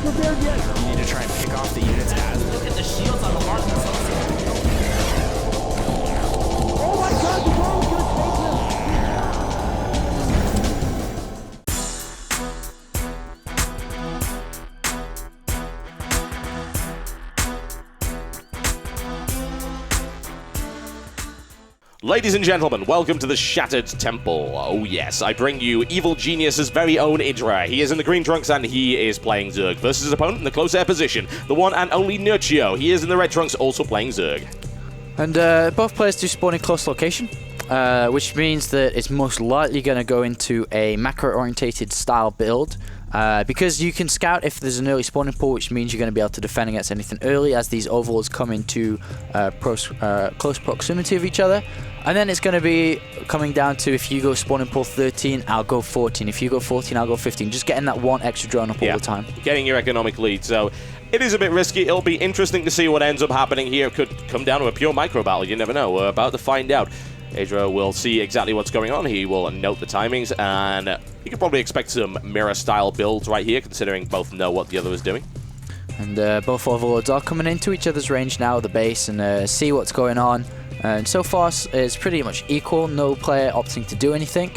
prepared yet. You need to try and pick off the units as... Look at the shields on the mark themselves. Oh my god, the ball is gonna take him! Ladies and gentlemen, welcome to the Shattered Temple. Oh yes, I bring you Evil Genius's very own IdrA. He is in the green trunks and he is playing Zerg versus his opponent in the close air position, the one and only Nerchio. He is in the red trunks also playing Zerg. And both players do spawn in close location, which means that it's most likely going to go into a macro-orientated style build. Because you can scout if there's an early spawning pool, which means you're going to be able to defend against anything early as these overlords come into close proximity of each other. And then it's going to be coming down to if you go spawning pool 13, I'll go 14. If you go 14, I'll go 15. Just getting that one extra drone up all the time. Getting your economic lead. So it is a bit risky. It'll be interesting to see what ends up happening here. It could come down to a pure micro battle. You never know. We're about to find out. IdrA will see exactly what's going on. He will note the timings, and you can probably expect some mirror-style builds right here, considering both know what the other is doing. And both overlords are coming into each other's range now at the base and see what's going on. And so far, it's pretty much equal. No player opting to do anything.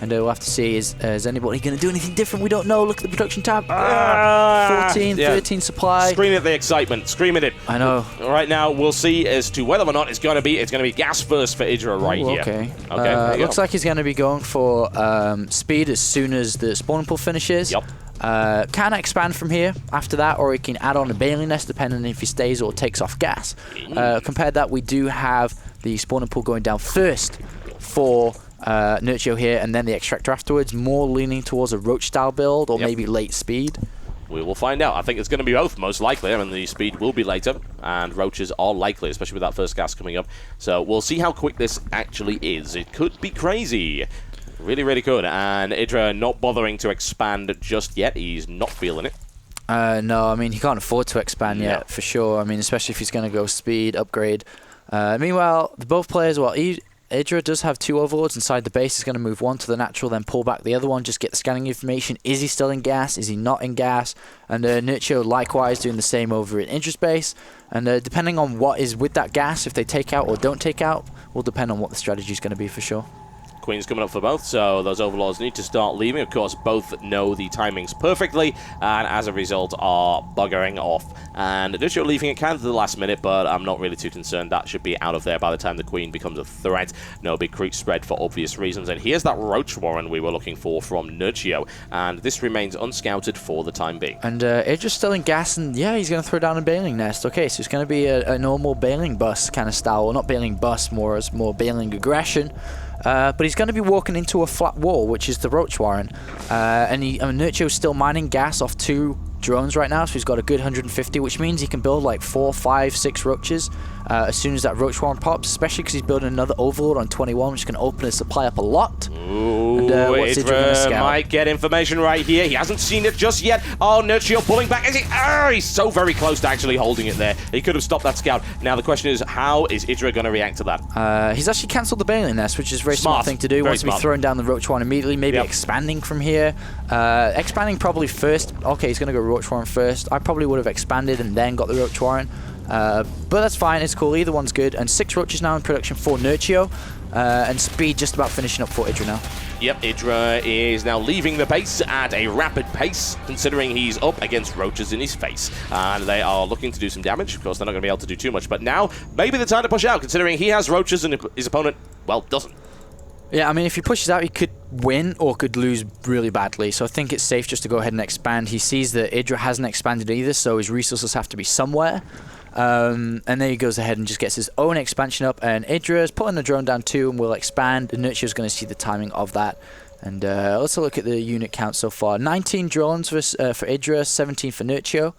And we'll have to see, is anybody going to do anything different? We don't know. Look at the production tab. 14, 13 supply. Scream at the excitement. Scream at it. I know. Right now, we'll see as to whether or not it's going to be gas first for IdrA right here. Okay. Okay. Looks like he's going to be going for speed as soon as the spawning pool finishes. Yep. Can expand from here after that, or he can add on a Bailey Nest depending if he stays or takes off gas. Compared to that, we do have the spawning pool going down first for Nerchio here, and then the extractor afterwards, more leaning towards a roach style build or maybe late speed. We will find out. I think it's going to be both, most likely. I mean, the speed will be later, and roaches are likely, especially with that first gas coming up. So we'll see how quick this actually is. It could be crazy. Really, really could. And IdrA not bothering to expand just yet. He's not feeling it. No, I mean, he can't afford to expand yet, for sure. I mean, especially if he's going to go speed, upgrade. Meanwhile, both players, well, IdrA does have two overlords inside the base. He's going to move one to the natural, then pull back the other one, just get the scanning information. Is he still in gas? Is he not in gas? And Nerchio likewise doing the same over in IdrA's base. And depending on what is with that gas, if they take out or don't take out, will depend on what the strategy is going to be for sure. Queen's coming up for both, so those overlords need to start leaving. Of course, both know the timings perfectly, and as a result are buggering off. And Nerchio leaving it kind of to the last minute, but I'm not really too concerned. That should be out of there by the time the Queen becomes a threat. No big creep spread for obvious reasons. And here's that Roach Warren we were looking for from Nerchio, and this remains unscouted for the time being. And IdrA's still in gas, and yeah, he's going to throw down a Bailing Nest. Okay, so it's going to be a normal Bailing Bus kind of style. Well, not Bailing Bus, more Bailing Aggression. But he's going to be walking into a flat wall, which is the Roach Warren. And Nerchio's still mining gas off 2 drones right now, so he's got a good 150, which means he can build like 4, 5, 6 roaches as soon as that Roach Warren pops, especially because he's building another Overlord on 21, which is going to open his supply up a lot. Ooh, IdrA might get information right here. He hasn't seen it just yet. Oh, Nerchio pulling back. Is he? He's so very close to actually holding it there. He could have stopped that scout. Now the question is, how is IdrA going to react to that? He's actually cancelled the Bailing Nest, which is a very smart thing to do. He wants to be throwing down the Roach Warren immediately, maybe expanding from here. Expanding probably first. Okay, he's going to go Roach Warren first. I probably would have expanded and then got the Roach Warren. But that's fine, it's cool, either one's good. And 6 roaches now in production for Nerchio. And speed just about finishing up for IdrA now. Yep, IdrA is now leaving the base at a rapid pace, considering he's up against roaches in his face. And they are looking to do some damage. Of course, they're not going to be able to do too much. But now, maybe the time to push out, considering he has roaches and his opponent, well, doesn't. Yeah, I mean, if he pushes out, he could win or could lose really badly. So I think it's safe just to go ahead and expand. He sees that IdrA hasn't expanded either, so his resources have to be somewhere. And then he goes ahead and just gets his own expansion up. And IdrA is putting the drone down too and will expand. And Nerchio's going to see the timing of that. And let's look at the unit count so far. 19 drones for IdrA, 17 for Nerchio.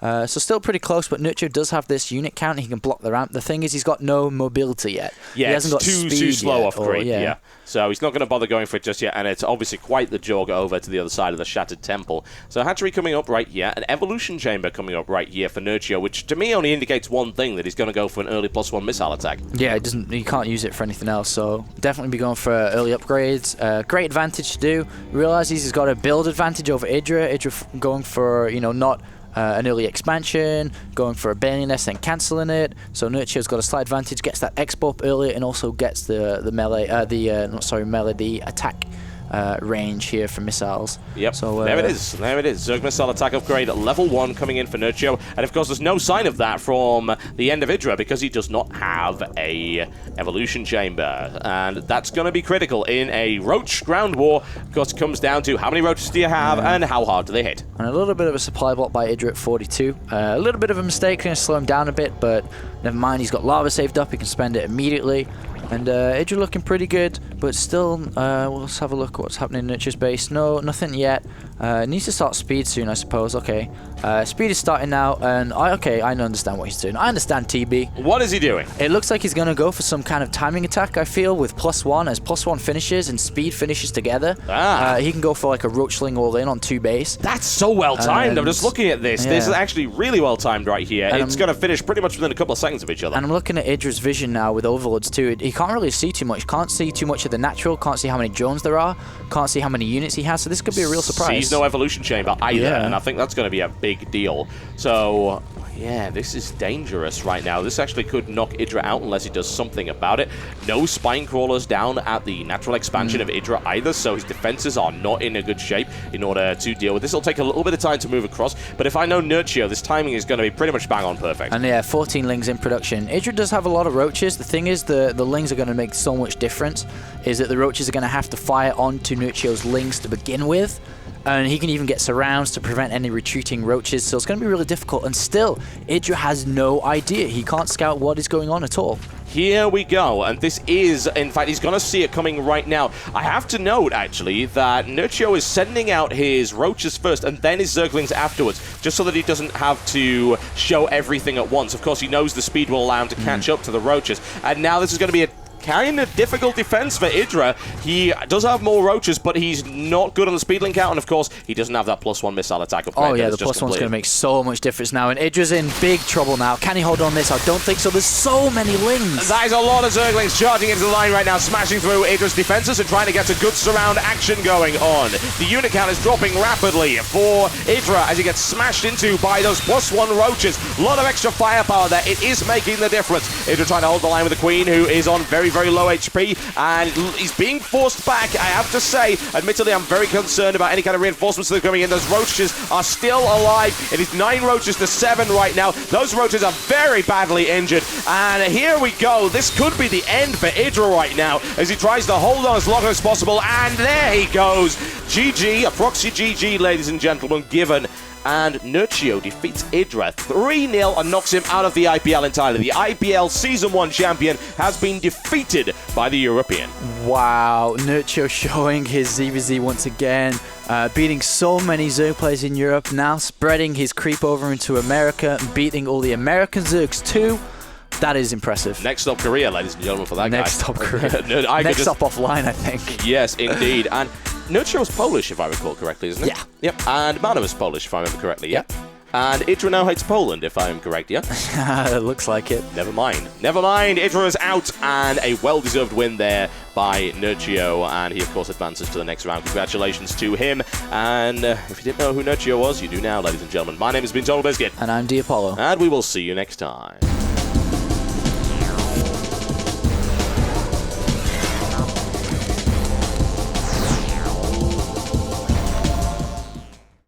So still pretty close, but Nerchio does have this unit count, and he can block the ramp. The thing is, he's got no mobility yet. Yeah, he hasn't got too speed slow yet, off grid. Yeah. So he's not going to bother going for it just yet, and it's obviously quite the jog over to the other side of the Shattered Temple. So Hatchery coming up right here, an Evolution Chamber coming up right here for Nerchio, which to me only indicates one thing, that he's going to go for an early +1 missile attack. Yeah, it doesn't. You can't use it for anything else, so definitely be going for early upgrades. Great advantage to do. Realizes he's got a build advantage over IdrA. IdrA going for, not an early expansion, going for a Bane Nest and cancelling it. So Nerchio's got a slight advantage, gets that X-Bow up earlier, and also gets the melee, the attack range here for missiles. Yep, so, there it is. Zerg missile attack upgrade at level 1 coming in for Nerchio. And of course, there's no sign of that from the end of IdrA because he does not have a evolution chamber. And that's going to be critical in a Roach ground war. Of course, it comes down to how many roaches do you have and how hard do they hit. And a little bit of a supply block by IdrA at 42. A little bit of a mistake, going to slow him down a bit, but never mind. He's got lava saved up. He can spend it immediately. And IdrA looking pretty good, but still, let's have a look at what's happening in Nerchio's base. No, nothing yet. Needs to start speed soon, I suppose. Okay, speed is starting now, and I understand what he's doing. I understand TB. What is he doing? It looks like he's going to go for some kind of timing attack, I feel, with +1. As +1 finishes and speed finishes together, he can go for like a Roachling all in on 2 base. That's so well timed. I'm just looking at this. Yeah. This is actually really well timed right here. And it's going to finish pretty much within a couple of seconds of each other. And I'm looking at IdrA's vision now with Overlords too. He can't really see too much. Can't see too much of the natural. Can't see how many drones there are. Can't see how many units he has. So this could be a real surprise. Sees no evolution chamber either, Yeah. and I think that's going to be a big deal. So, yeah, this is dangerous right now. This actually could knock IdrA out unless he does something about it. No spine crawlers down at the natural expansion of IdrA either, so his defenses are not in a good shape in order to deal with this. It'll take a little bit of time to move across, but if I know Nerchio, this timing is going to be pretty much bang on perfect. And yeah, 14 lings in production. IdrA does have a lot of roaches. The thing is, the lings are going to make so much difference, is that the roaches are going to have to fire onto Nerchio's lings to begin with. And he can even get surrounds to prevent any retreating roaches, so it's going to be really difficult. And still, IdrA has no idea. He can't scout what is going on at all. Here we go, and this is, in fact, he's going to see it coming right now. I have to note, actually, that Nerchio is sending out his roaches first and then his Zerglings afterwards, just so that he doesn't have to show everything at once. Of course, he knows the speed will allow him to catch up to the roaches, and now this is going to be a kind of difficult defense for IdrA. He does have more roaches, but he's not good on the speed link out, and of course, he doesn't have that +1 missile attack upgrade. Oh yeah, the +1's going to make so much difference now, and IdrA's in big trouble now. Can he hold on this? I don't think so. There's so many lings. That is a lot of Zerglings charging into the line right now, smashing through IdrA's defenses and trying to get a good surround action going on. The unit count is dropping rapidly for IdrA as he gets smashed into by those +1 roaches. A lot of extra firepower there. It is making the difference. IdrA trying to hold the line with the Queen, who is on very low HP, and he's being forced back. I have to say, admittedly, I'm very concerned about any kind of reinforcements that are coming in. Those roaches are still alive. It is 9 roaches to 7 right now. Those roaches are very badly injured, and here we go. This could be the end for IdrA right now as he tries to hold on as long as possible, and there he goes. GG, a proxy GG, ladies and gentlemen, given. And Nerchio defeats IdrA 3-0 and knocks him out of the IPL entirely. The IPL Season 1 champion has been defeated by the European. Wow, Nerchio showing his ZVZ once again, beating so many Zerg players in Europe, now spreading his creep over into America and beating all the American Zergs too. That is impressive. Next stop Korea, ladies and gentlemen, for that guy. Next stop Korea. Next stop offline, I think. Yes, indeed. And Nerchio was Polish, if I recall correctly, isn't it? Yeah. Yep. And Mana was Polish, if I remember correctly. Yep. And IdrA now hates Poland, if I am correct, yeah? Looks like it. Never mind. Never mind. IdrA is out, and a well-deserved win there by Nerchio, and he, of course, advances to the next round. Congratulations to him. And if you didn't know who Nerchio was, you do now, ladies and gentlemen. My name has been Total Biscuit. And I'm D'Apollo. And we will see you next time.